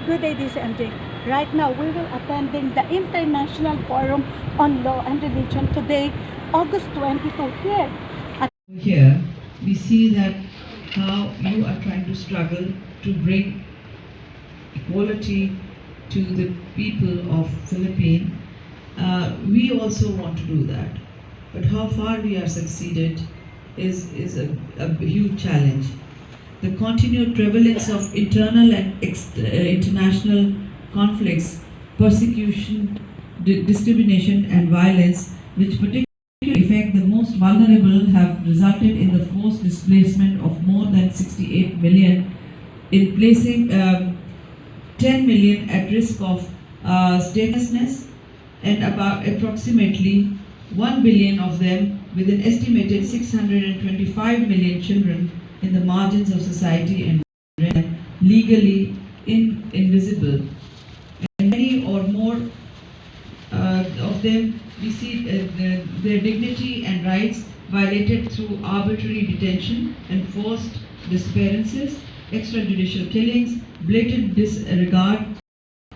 Good day, DZMJ. Right now, we will attending the International Forum on Law and Religion today, August 22 here. Here, we see that how you are trying to struggle to bring equality to the people of Philippines. We also want to do that, but how far we are succeeded is a huge challenge. The continued prevalence of internal and international conflicts, persecution, discrimination, and violence, which particularly affect the most vulnerable, have resulted in the forced displacement of more than 68 million, in placing 10 million at risk of statelessness, and about approximately 1 billion of them, with an estimated 625 million children in the margins of society and legally invisible. And many or more of them, we see their dignity and rights violated through arbitrary detention, enforced disappearances, extrajudicial killings, blatant disregard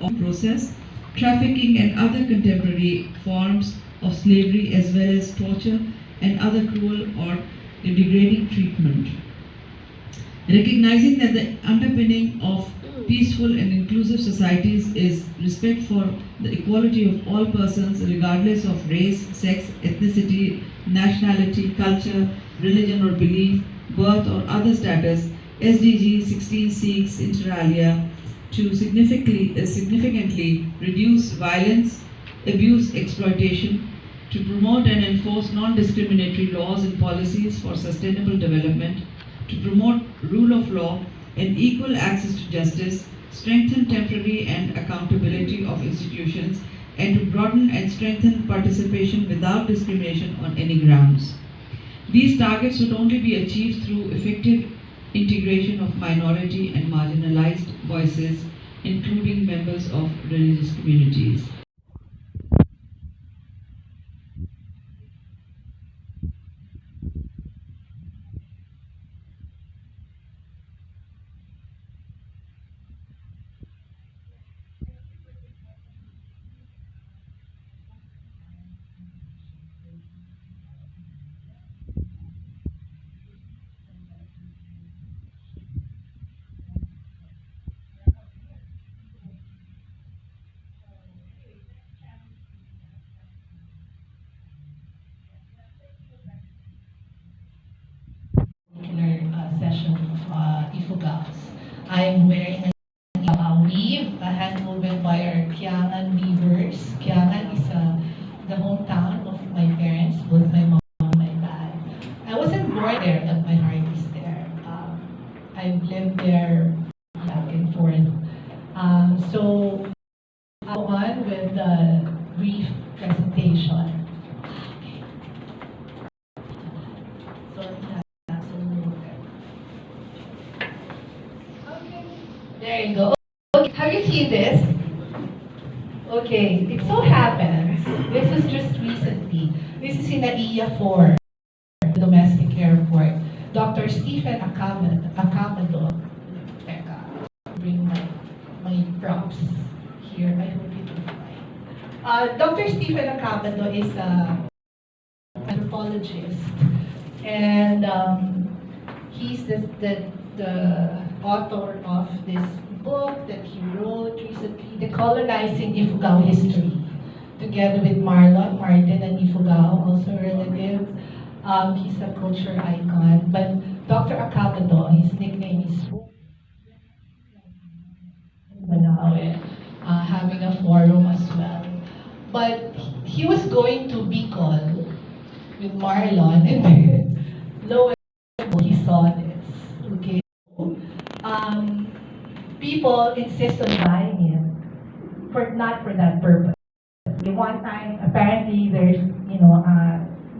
of process, trafficking, and other contemporary forms of slavery, as well as torture and other cruel or degrading treatment. Recognizing that the underpinning of peaceful and inclusive societies is respect for the equality of all persons, regardless of race, sex, ethnicity, nationality, culture, religion or belief, birth or other status, SDG 16 seeks inter alia to significantly reduce violence, abuse, exploitation, to promote and enforce non-discriminatory laws and policies for sustainable development, to promote rule of law and equal access to justice, strengthen temporary and accountability of institutions, and to broaden and strengthen participation without discrimination on any grounds. These targets would only be achieved through effective integration of minority and marginalized voices, including members of religious communities. Session of Ifugals. I'm wearing a weave, a hand woven by our Kiangan weavers. Kiangan is the hometown of my parents, both my mom and my dad. I wasn't born there, but my heart is there. I've lived there back and forth. So I'll go on with the brief presentation. There you go. Okay. Have you seen this? Okay, it so happens, this is just recently. This is in AIA 4, the domestic airport. Dr. Stephen Acamado, bring my props here. I hope you can find. Dr. Stephen Acamado is an anthropologist, and he's the author of this book that he wrote recently, The Colonizing Ifugao History, together with Marlon, Martin, and Ifugao, also relatives. He's a culture icon. But Dr. Acabado, his nickname is Manawe, having a forum as well. But he was going to Bicol with Marlon, and then lo and behold, he saw this. Okay. People insist on buying it not for that purpose. One time, apparently, there's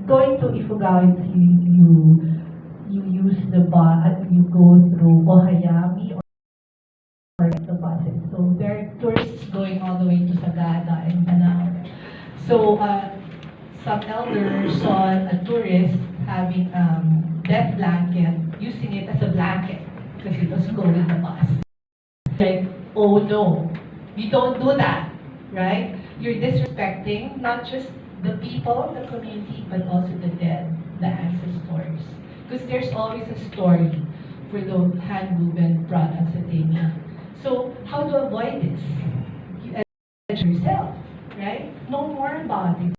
going to Ifugao, you use the bus, you go through Ohayami or the buses. So there are tourists going all the way to Sagada and Manao. So some elders saw a tourist having death blanket, using it as a blanket because it was going the bus. Like, oh no, you don't do that, right? You're disrespecting not just the people, the community, but also the dead, the ancestors. Because there's always a story for the hand-woven products that they make. So how to avoid this? You educate yourself, right? Know more about it.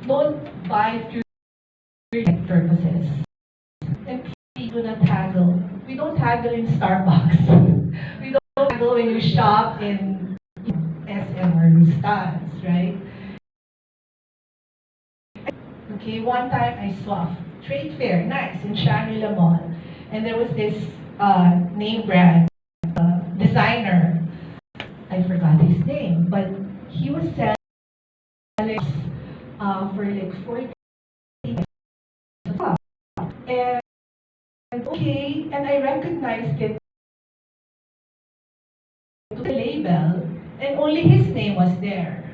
Don't buy pure purposes. And please do not haggle. We don't haggle in Starbucks. We don't haggle when you shop in SM or Rustans, right? Okay, one time I saw a trade fair, nice, in Shangri-La Mall. And there was this name brand designer. I forgot his name, but he was selling for like 40. And okay, and I recognized it to the label, and only his name was there.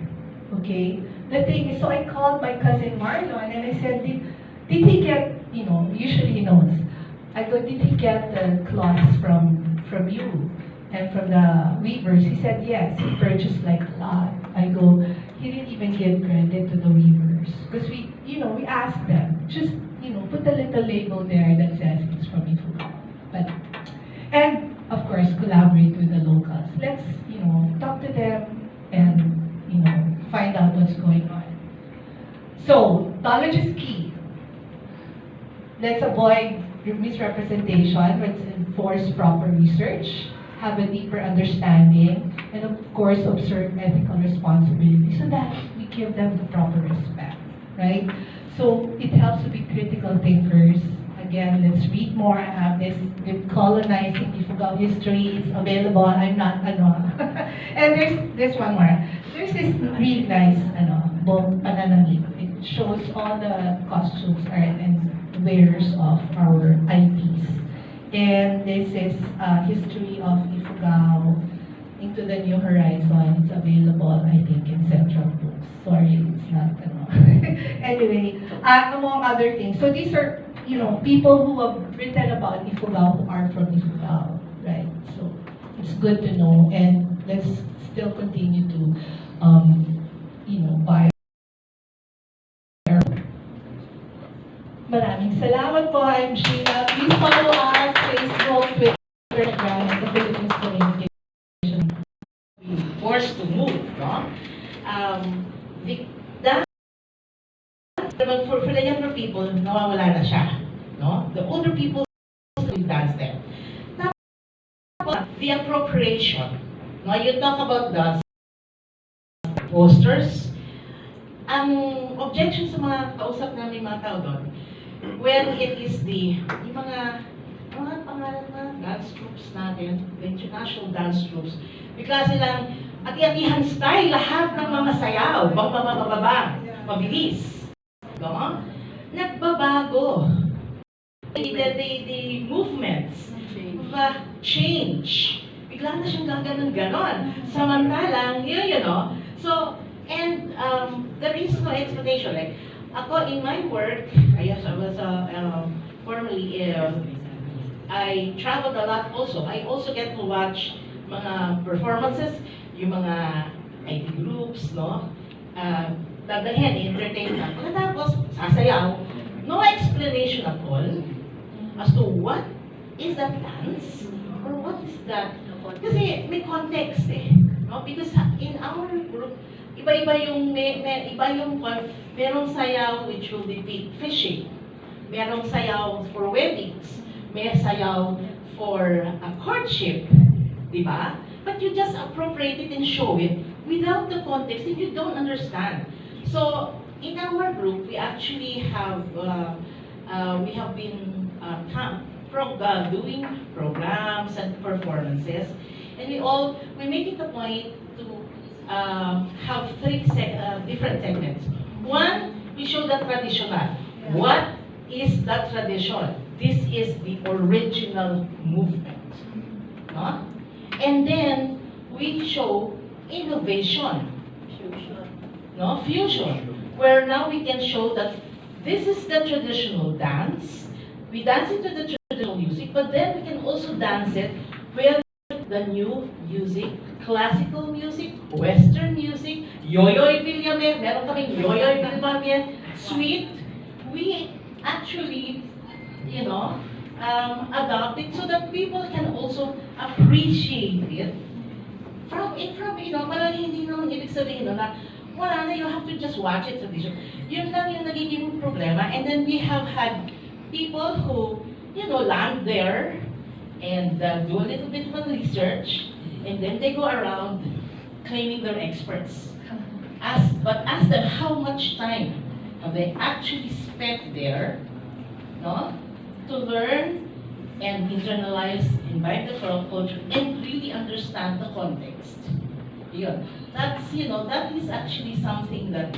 Okay? The thing is, so I called my cousin Marlon and I said, did he get, usually he knows. I go, did he get the cloths from you and from the weavers? He said, yes, he purchased like a lot. I go, he didn't even give credit to the weavers. Because we asked them, just, put a little label there that says it's from Ifugao. But, and of course, collaborate with the locals. Let's, talk to them and, find out what's going on. So, knowledge is key. Let's avoid misrepresentation. Let's enforce proper research, have a deeper understanding, and of course, observe ethical responsibility so that we give them the proper respect, right? So, it helps to be critical thinkers. Again, let's read more. I have this Decolonizing Ifugao History. It's available. I'm not, and there's one more. There's this really nice, book, Pananamit. It shows all the costumes and wears of our IPs. And this is History of Ifugao into the New Horizon. It's available, I think, in Central Books. Sorry, it's not, Anyway, among other things. So these are, people who have written about Ifugao who are from Ifugao, right? So it's good to know, and let's still continue to, buy. Maraming salamat po, I'm Gina. Please follow us, Facebook, Twitter, Instagram, and the Philippines Communication. Forced to move, no? For the younger people, nawawala na siya, no? The older people will dance there. Tapos, the appropriation, no? You talk about the posters. Ang objection sa mga kausap namin mga tao doon, when it is yung mga pangalan na dance troops natin, the international dance troops, bigla silang ati-atihan style, lahat ng mga sayaw, bababa, mabilis. No? Nagbabago. The movements change. Bigla na siyang gaganon-ganon. Samantalang, so, and there is no explanation. Like, ako, in my work, I was formerly, I traveled a lot also. I also get to watch mga performances, yung mga IT groups, no? Dadalhin, entertainment. Pagkatapos, sasayaw, no explanation at all as to what is that dance or what is that. Kasi may context no? Because in our group, iba-iba yung, merong sayaw which will depict fishing, merong sayaw for weddings, may sayaw for a courtship, di ba? But you just appropriate it and show it without the context if you don't understand. So, in our group, we actually have, been doing programs and performances, and we make it a point to have three different segments. One, we show the traditional. What is that tradition? This is the original movement. No? And then, we show innovation. No? Fusion. Where now we can show that this is the traditional dance. We dance it to the traditional music, but then we can also dance it with the new music, classical music, Western music, Yoyoy Villame, meron kaming Yoyoy Villame, sweet. We actually, adopt it so that people can also appreciate it parang hindi naman ibig sabihin na wala na, you have to just watch it sa video. Yun lang yung nagiging problema. And then we have had people who, land there and do a little bit of research, and then they go around claiming they're experts. But ask them how much time have they actually spent there, no, to learn and internalize, invite the culture, and really understand the context. Yun. That is actually something that,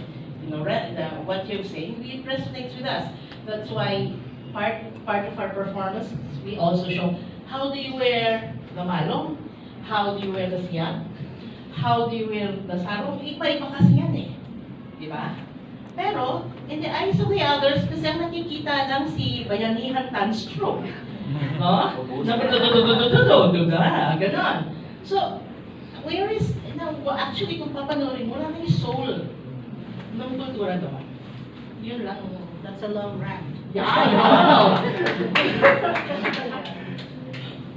what you're saying, it resonates with us. That's why part of our performance, we also show how do you wear the malong, how do you wear the siyak, how do you wear the sarong, iba-iba kasi yan eh. Di ba? Pero, in the eyes of the others, kasi ang nakikita lang si Bayanihan Tanstroke. No? Ganon. So, where is, actually kung papanoorin mo, wala na yung soul ng kultura doon. Yun lang. That's a long rant. Yeah, I know.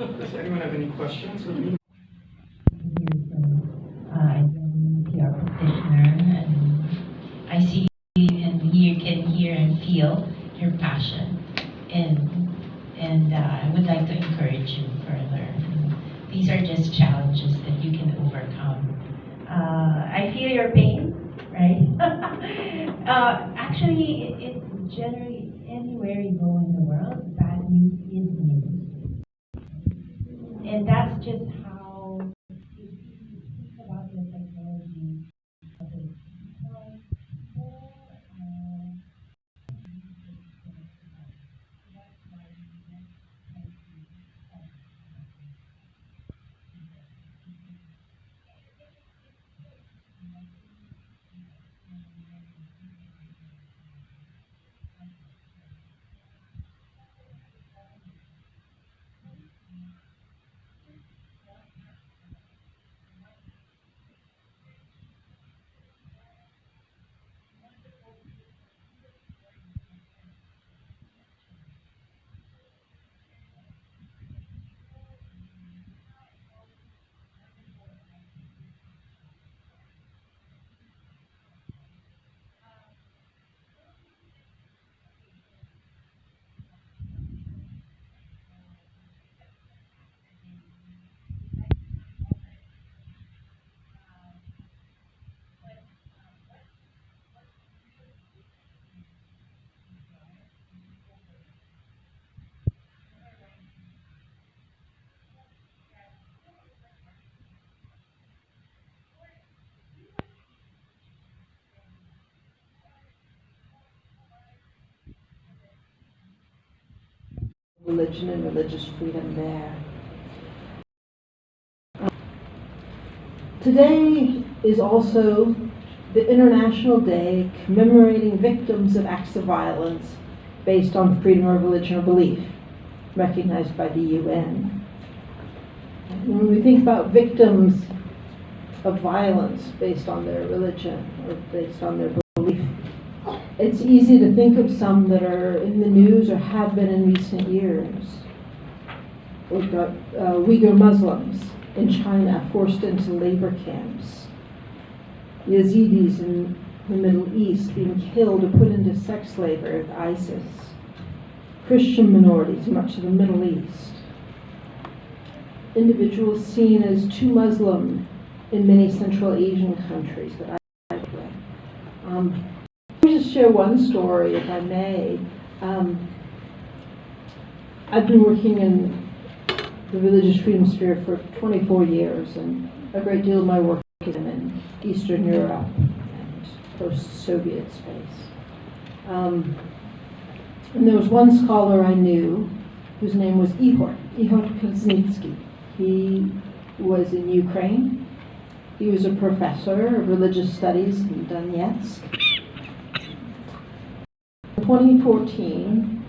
Does anyone have any questions of me? I'm a PR practitioner, and I see and can hear and feel your passion, and I would like to encourage you further. These are just challenges that you can overcome. I feel your pain, right? Actually, it generally, anywhere you go in the world, bad news is news. And that's just how you think about your technology. Religion and religious freedom there. Today is also the International Day commemorating victims of acts of violence based on freedom of religion or belief, recognized by the UN. When we think about victims of violence based on their religion or based on their belief, it's easy to think of some that are in the news or have been in recent years. We've got Uyghur Muslims in China forced into labor camps, Yazidis in the Middle East being killed or put into sex slavery with ISIS, Christian minorities in much of the Middle East, individuals seen as too Muslim in many Central Asian countries that I work with. Let me just share one story, if I may. I've been working in the religious freedom sphere for 24 years, and a great deal of my work is in Eastern Europe and post-Soviet space. And there was one scholar I knew whose name was Ihor Kuznitsky. He was in Ukraine. He was a professor of religious studies in Donetsk. In 2014,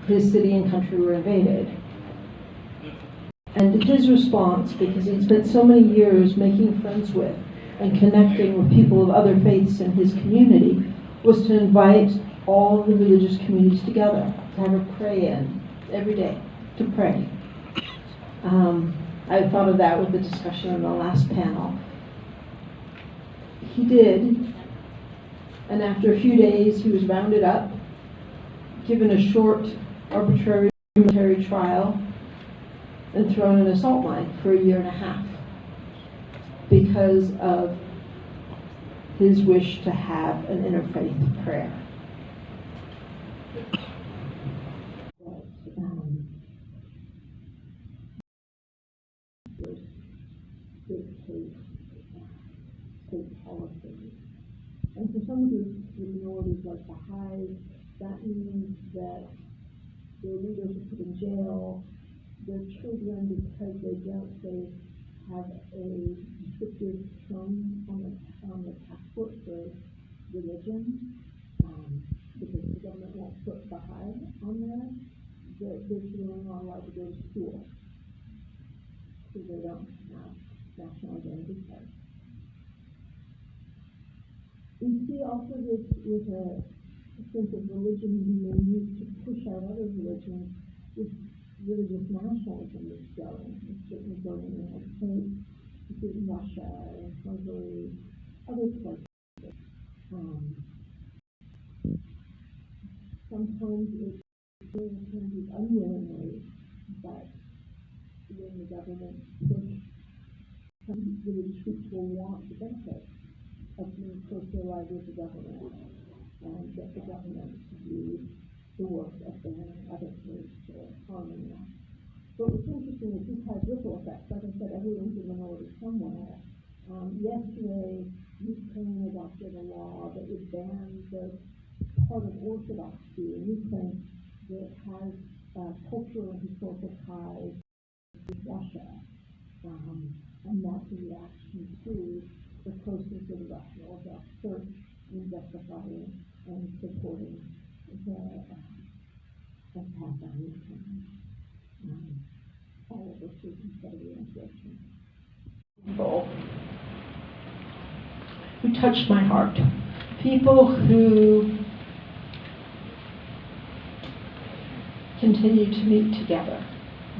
his city and country were invaded. And his response, because he'd spent so many years making friends with and connecting with people of other faiths in his community, was to invite all the religious communities together, to have a pray-in every day, to pray. I thought of that with the discussion in the last panel. He did, and after a few days he was rounded up, given a short, arbitrary military trial, and thrown in a salt mine for a year and a half because of his wish to have an interfaith prayer. Dictate state policy. And for some groups, the minorities like the Hive, that means that their leaders are put in jail, their children, because they don't, they have a restricted term on the passport for religion, because the government won't put the Hive on there, their children are not allowed to go to school, because they don't have national identity cards. We see also this with a sense of religion being used to push out other religions, this religious nationalism that's growing. It's certainly growing in the United States, it's in Russia, in Hungary, other places. Sometimes it's unwillingly, but when the government push, some religious groups will want the benefit of being closely allied with the government and get the government to do the work of banning other groups or harming them. But what's interesting is this has ripple effects. Like I said, everyone's a minority somewhere. Yesterday, Ukraine adopted a law that would ban the part of Orthodoxy in Ukraine that has cultural and historical ties with Russia. And that's a reaction to the closeness of the Russian Orthodox Church in justifying and supporting the attack on Ukraine. All of this is incredibly unfortunate. People who touched my heart. People who continued to meet together,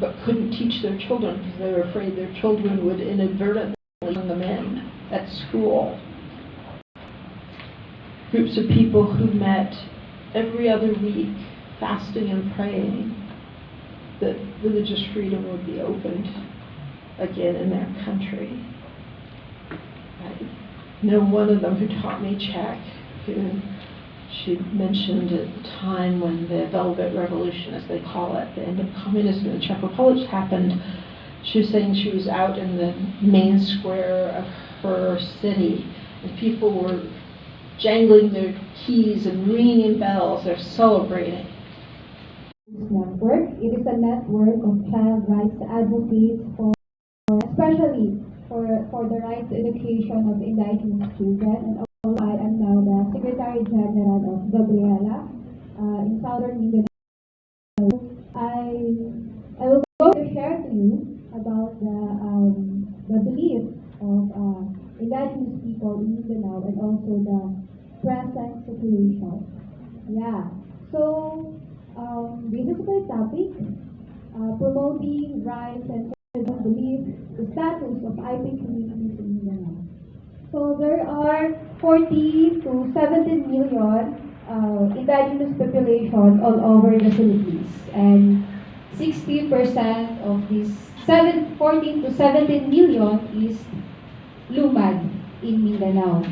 but couldn't teach their children because they were afraid their children would inadvertently bring them in at school. Groups of people who met every other week, fasting and praying that religious freedom would be opened again in their country. I know one of them who taught me Czech, who she mentioned at the time when the Velvet Revolution, as they call it, the end of communism in the Czech Republic happened. She was saying she was out in the main square of her city, and people were jangling their keys and ringing bells. They're celebrating. Network. It is a network of child rights advocates especially for the right to education of indigenous children. And also, I am now the Secretary General of Gabriela in Southern Mindanao. I will go to share to you about the belief of indigenous people in Mindanao and also the present situation. Yeah. So this is my topic, promoting rights and belief, the status of IP communities in Mindanao. So there are 14 to 17 million indigenous population all over the Philippines, and 60% of this 14 to 17 million is Lumad in Mindanao.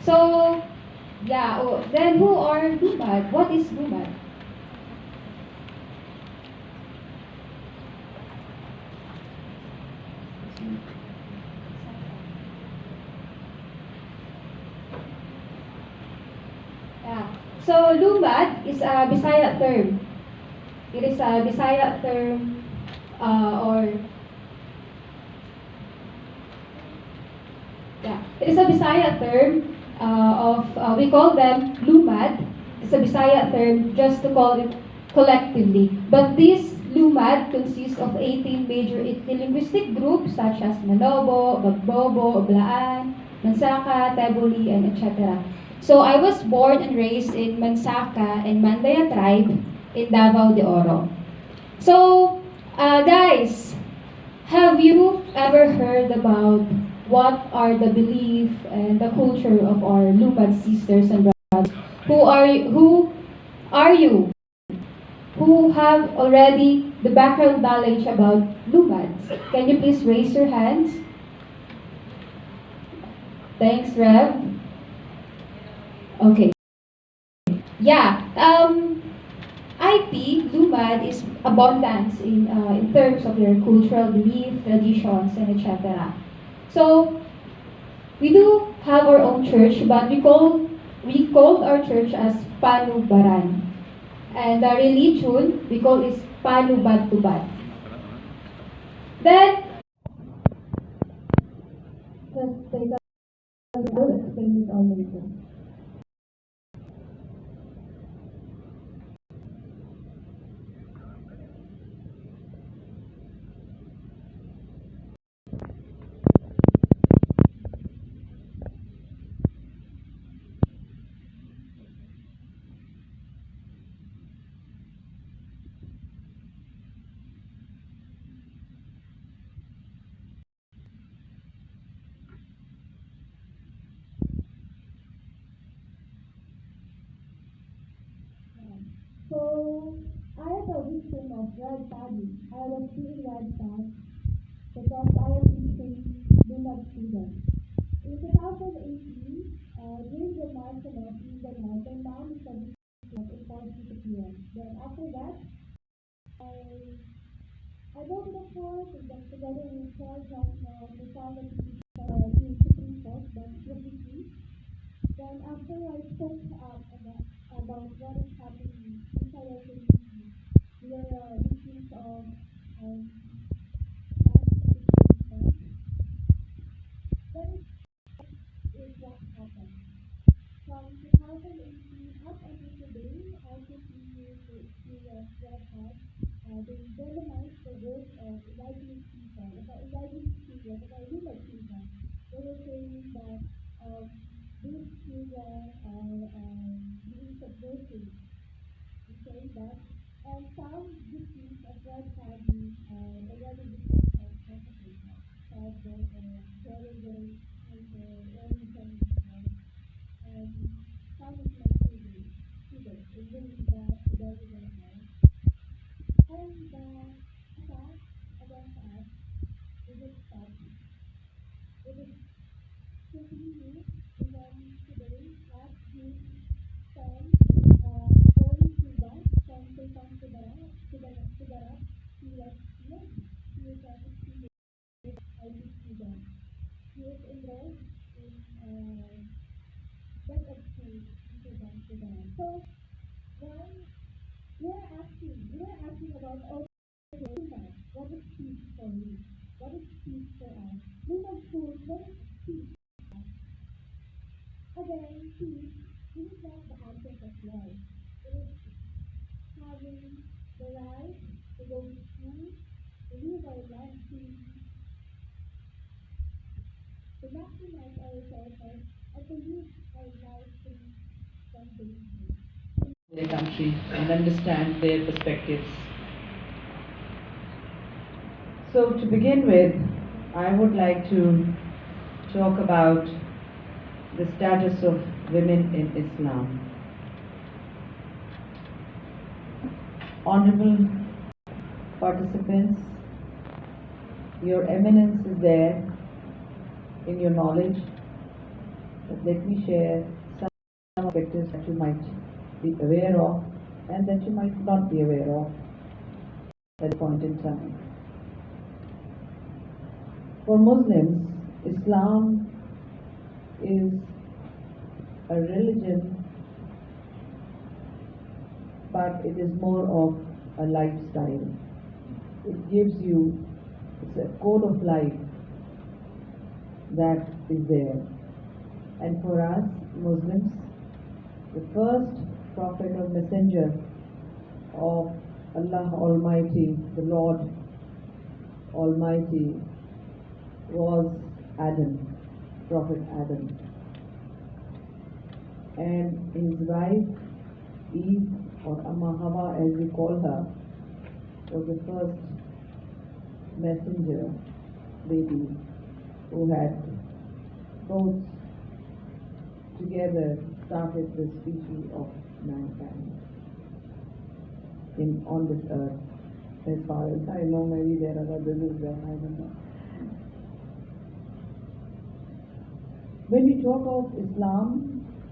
So, yeah, then who are Lumad? What is Lumad? Yeah. So Lumad is a Bisaya term. It is a Bisaya term it is a Bisaya term we call them Lumad. It's a Bisaya term just to call it collectively. But this LUMAD consists of 18 major ethno-linguistic groups such as Malobo, Bagbobo, Oblaan, Mansaka, Teboli, and etc. So I was born and raised in Mansaka and Mandaya tribe in Davao de Oro. So, guys, have you ever heard about what are the belief and the culture of our Lumad sisters and brothers? Who are you? Who have already the background knowledge about Lumads? Can you please raise your hands? Thanks, Rev. Okay. Yeah. IP, Lumad, is abundance in terms of their cultural belief, traditions, and etc. So, we do have our own church, but we called our church as Panubaran. And the religion, we call is Panubad-tubad. Then, just take a I'll explain it all later. So, I have a vision of red body. I was seeing red body because I am teaching Lumad students. In 2018, during the marathon of Mindanao, my mom is a bishop in Portuguese PM. Then after that, I go to the court and then together with Charles Johnson, the father in Supreme Court, then publicly. Then after I spoke up about what is happening inside our community, we are victims of that. Then is what happened. From 2018 up until today, I continue to experience what has they demonize the work of indigenous people, about indigenous children, about human children. They were saying that these children are being subversive. They say that, and some victims of red tagging already victims of persecution, childbirth, very and some of my students, even that together with them. And the attack against us is it stop. It is continued even today, last week, from going to that, from Sultan to the he was here, he was a student, IT student. He was enrolled in that of school in Sultan. So, when we are asking about human, what is peace for you? What is peace for us? Human food, what is peace? Again, peace is not the absence of war. It is having the right to go to school, to live our life to maximize our resources, and to live our life free from danger. Their country and understand their perspectives. So, to begin with, I would like to talk about the status of women in Islam. Honorable participants, your eminence is there in your knowledge, but let me share some aspects that you might be aware of and that you might not be aware of at a point in time. For Muslims, Islam is a religion, but it is more of a lifestyle. It gives you, it's a code of life that is there. And for us, Muslims, the first prophet or messenger of Allah Almighty, the Lord Almighty, was Adam, Prophet Adam. And his wife, Eve, or Amma Hawa as we call her, was the first messenger lady who had both together started the species of mankind on this earth. As far as I know, maybe there are others as well, I don't know. When we talk of Islam,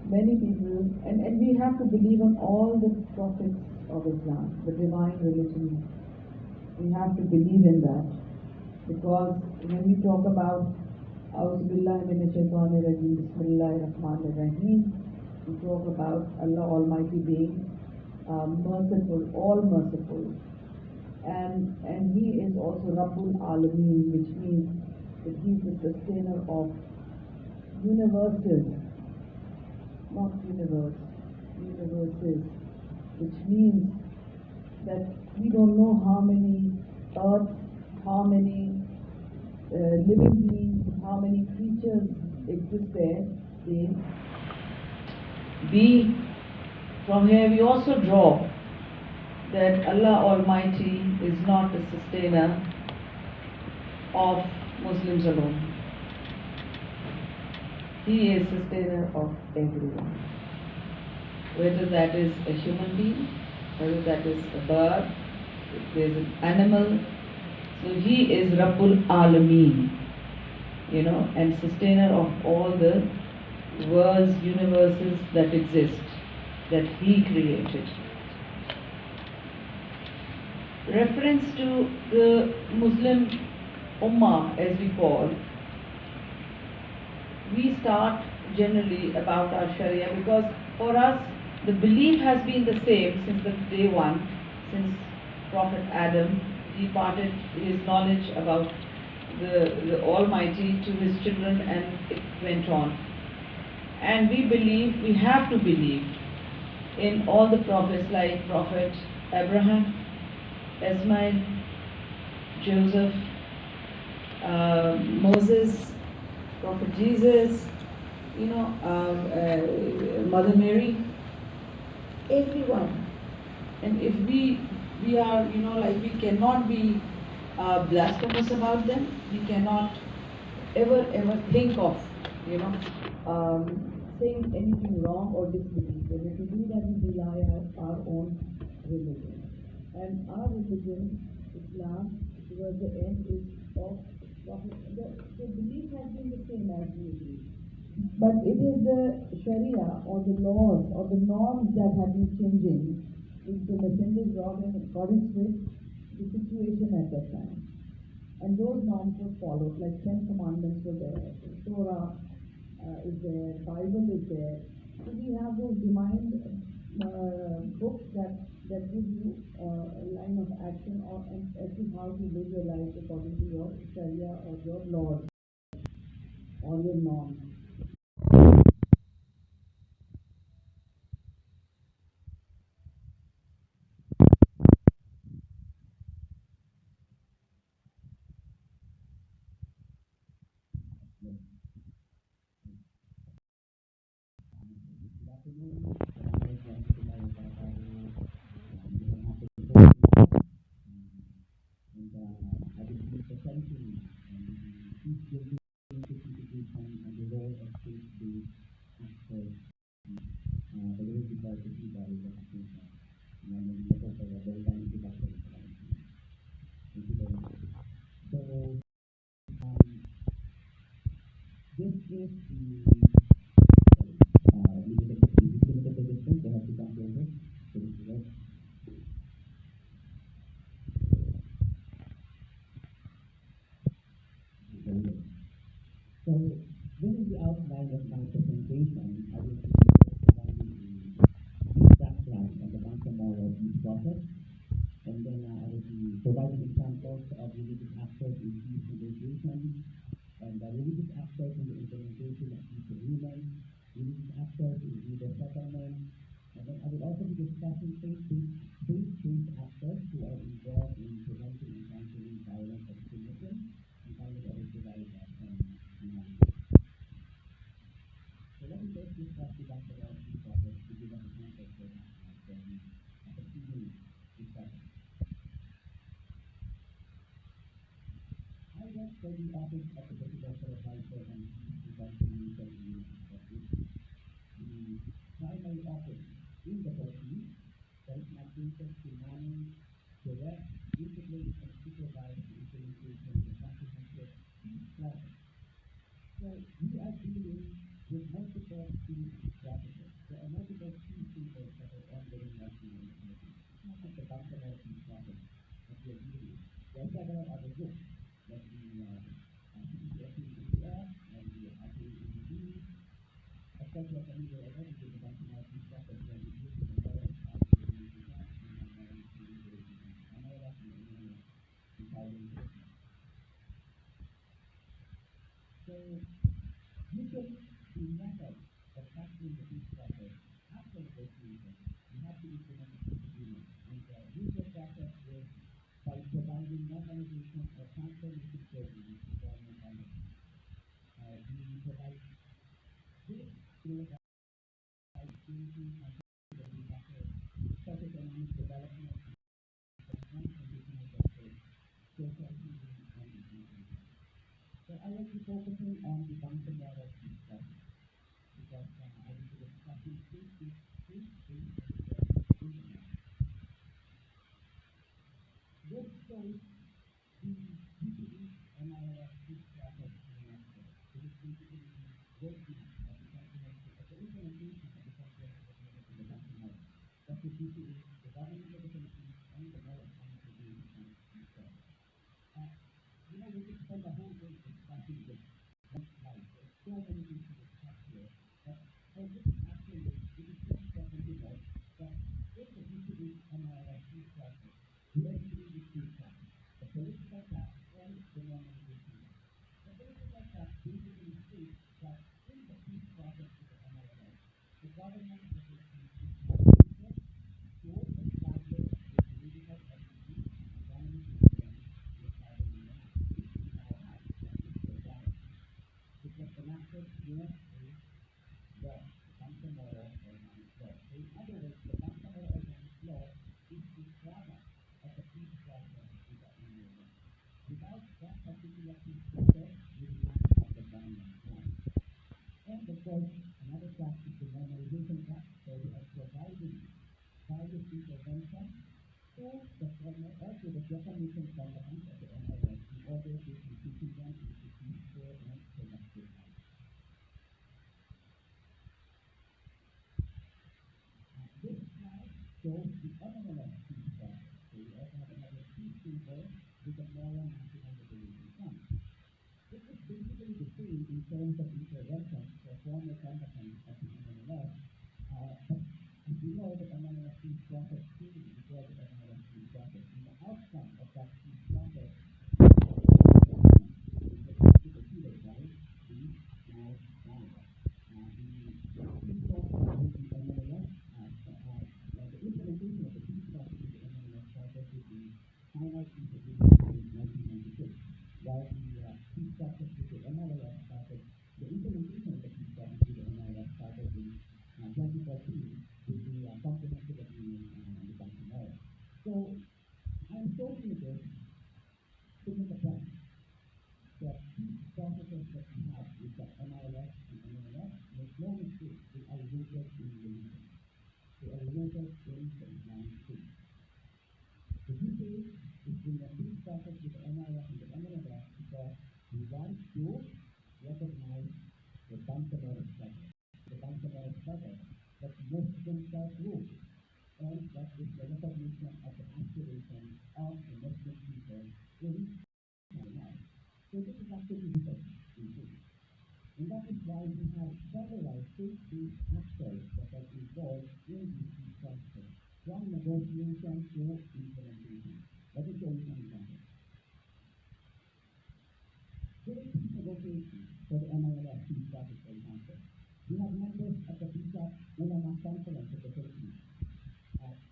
many people, and we have to believe on all the prophets of Islam, the divine religion. We have to believe in that. Because when we talk about Auzubillahi minash shaitanir rajeem, Bismillahir Rahmanir Rahim, we talk about Allah Almighty being merciful, all merciful. And He is also Rabbul Alameen, which means that He is the sustainer of universes, not universe, universes, which means that we don't know how many earths, how many living beings, how many creatures exist there. B. From here we also draw that Allah Almighty is not the sustainer of Muslims alone. He is sustainer of everyone. Whether that is a human being, whether that is a bird, if there is an animal. So He is Rabbul Alameen, and sustainer of all the worlds, universes that exist, that He created. Reference to the Muslim Ummah, as we call, we start generally about our Sharia because for us the belief has been the same since the day one, since Prophet Adam imparted his knowledge about the Almighty to his children, and it went on. And we have to believe in all the prophets like Prophet Abraham, Ismail, Joseph, Moses, Prophet Jesus, Mother Mary, everyone. And if we are, we cannot be blasphemous about them. We cannot ever think of, saying anything wrong or disbelief. And if we do that, we belie our own religion. And our religion, Islam, towards the end is of Prophet. The belief has been the same as we believe. But it is the Sharia or the laws or the norms that have been changing, which the messengers brought in accordance with the situation at that time. And those norms were followed, like 10 commandments were there, Torah is there, Bible is there. So we have those divine books that give you a line of action and as to how to live your life according to your Sharia or your laws or your norms. So this is the outline of my presentation. I will be providing a background on the bank moral of each prophet, and then I will be providing examples of religious actors in peace negotiations, and religious actors in the implementation of peace agreements, religious actors in legal settlement, And then I will also be discussing faith-based actors who are involved in preventing and counseling violence extremism, and finally I will provide some analysis. So let me first discuss the bacteriology process to give us a context for the preceding discussion. I work for the Office of the Presidential Advisor on Peace, Reconciliation, and Unity. The primary office in the Philippines that is mandated to manage, direct, integrate, and supervise the implementation of the comprehensive peace process. So we are dealing with multiple peace processes. There are multiple peace thinkers that are ongoing right now in the Philippines. It's not just the Bangladesh peace process that we are dealing with. There are several other groups, like the CPSC-APF and the IPAED. Of course, we are familiar already with the Bangladesh peace process where we deal with the moral and moral So usually the method of tackling the peace process after negotiation, you have to implement a peace agreement. And the usual process is by providing normalization or transformation programs to former combatants. We provide this through security, socioeconomic development, and conditional justice, social healing, and inclusion. So I will be focusing on the Bangladesh peace process because I will be discussing faith-based extremism. This shows the BPE MILF peace process in a nutshell. It is basically the roadmap of the comprehensive of the implementation of the comprehensive agreement in the Bangladesh. That's the BPE, the government of the Philippines, and the moral economic agreement on peace process. We could spend the whole day discussing this one slide. There's so many things to discuss here. But for this action, it is so important to note that in the BPE MILF peace process, we are dealing with two tracks, the political track and the normalization track. The political track basically states that in the peace process with the MILF, the government of the Philippines is committed to establish a political entity, autonomous region, with sovereign land, which we now have, that is the government. It was enacted in a law, the Bangsamoro Organic Law. So in other words, the Bangsamoro Organic Law is the product of the peace process with the MILF. Without that particular peace process, we do not have the government plan. And of course, another track is the normalization track, so we are providing various interventions to the former or to the defamation combatants of the MILF in order to transition them into peaceful and productive life. This slide shows the MILF peace process. So we also have another peace symbol with the Moral National Liberation Front. This is basically the same in terms of interventions for former combatants of the MILF, but as you know, the MILF peace process came before the MILF peace process, and the outcome of that peace process is the right, peace, now, dialogue. The peace process with the MILF, the implementation of the peace process with the MILF started with the final peace agreement in 1996, while the peace process with the MILF started, the implementation of the peace process with the MILF started in 2014 with the comprehensive agreement on the Bangsamoro. So I'm showing you this to make a point that these processes that we have with the MILF and MILF, make no mistake, they are rooted in religion. They are rooted in the Islamic faith. The UK is doing a peace process with the MILF and the MILF because we want to recognize the Bangsamoro struggle. The Bangsamoro struggle that Muslims self-rule, and that is the recognition of the aspirations of the Muslim people in China. So this is actually research in faith. And that is why we have several faith-based actors that are involved in these peace processes, from negotiation to implementation. Let me show you some examples. During peace negotiations for the MILF peace process, for example, We have members of the PISA Ulama Conference of the Philippines.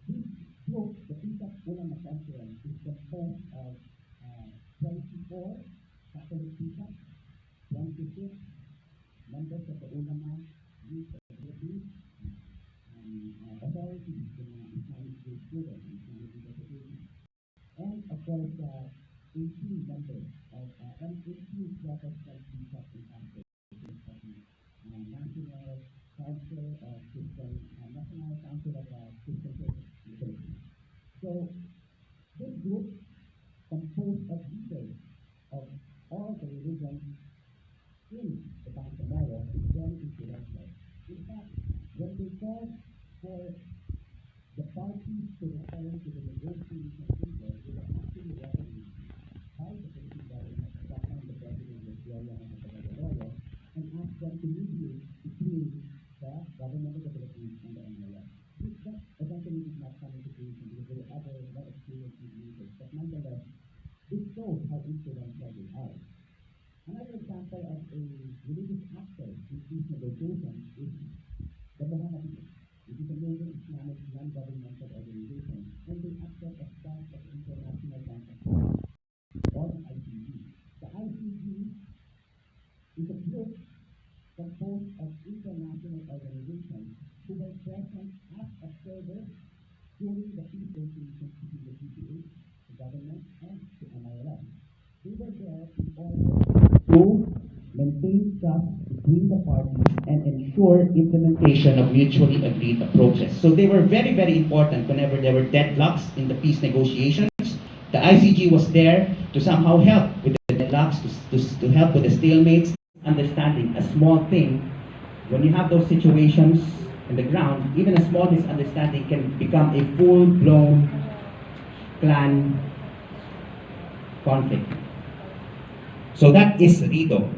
This group, the PISA Ulama Conference, is composed of 24 Catholic PISA, 26 members of the Ulama Youth of the Philippines, authorities, the Islamic State students, Islamic interpretation, and of course 18 members of and 18 Protestant PISA in Africa. National Council of Christian, National Council of Christian Churches in the Philippines. So this group composed of leaders of all the religions in the Bangsamoro is very influential. In fact, when they called for the parties to return to the negotiation table, they were actually recognized by the Philippine government, at that time the president was Gloria Macapagal-Arroyo, and asked them to mediate between the government of the Philippines and the MIS. That eventually did not come into fruition because there were other more experienced mediators, but nonetheless, this shows how influential they are. Another example of a religious actor in these negotiations is the Mohammedans, which is a major Islamic non-governmental organization, and they acted as part of the International Contact or the ICG. The ICG is a group composed of international organizations who were present as observers during the peace negotiations between the PPA, the government, and the MILF. They were there in order to maintain trust between the parties and ensure implementation of mutually agreed approaches. So they were very, very important whenever there were deadlocks in the peace negotiations. The ICG was there to somehow help with the deadlocks, to help with the stalemates. Understanding a small thing, when you have those situations in the ground, even a small misunderstanding can become a full-blown clan conflict. So that is RIDO,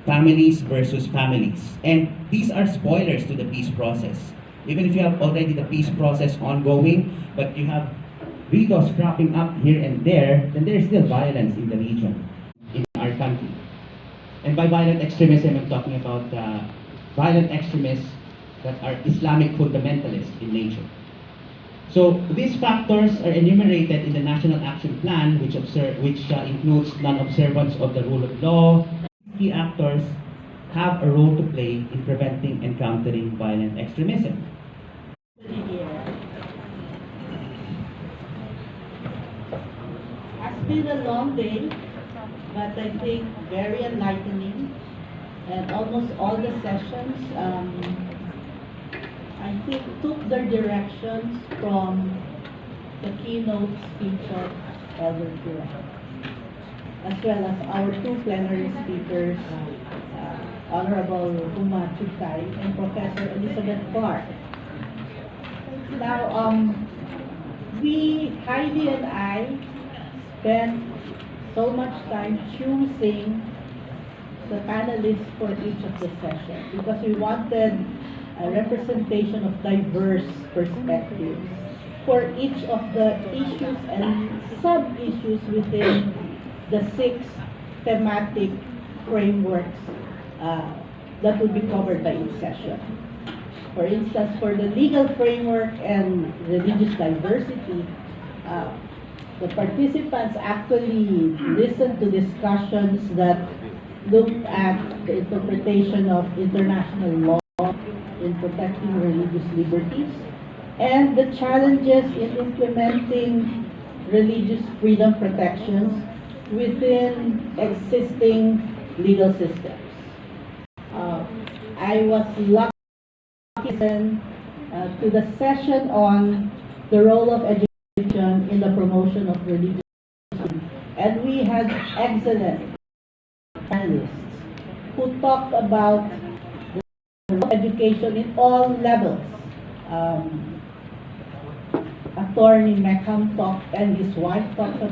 families versus families. And these are spoilers to the peace process. Even if you have already the peace process ongoing, but you have RIDOs cropping up here and there, then there is still violence in the region, in our country. And by violent extremism, I'm talking about violent extremists that are Islamic fundamentalists in nature. So these factors are enumerated in the National Action Plan, which includes non-observance of the rule of law. Key actors have a role to play in preventing and countering violent extremism. It's been a long day, but I think very enlightening. And almost all the sessions, I think, took their directions from the keynote speech of Elder Kira, as well as our two plenary speakers, Honorable Uma Chukay and Professor Elizabeth Clark. Now, Heidi and I spent so much time choosing the panelists for each of the sessions because we wanted a representation of diverse perspectives for each of the issues and sub-issues within the 6 thematic frameworks that will be covered by each session. For instance, for the legal framework and religious diversity, the participants actually listened to discussions that looked at the interpretation of international law in protecting religious liberties and the challenges in implementing religious freedom protections within existing legal systems. I was lucky to listen to the session on the role of education in the promotion of religious freedom, and we had excellent panelists who talked about the role of education in all levels. Attorney Meckham talked, and his wife talked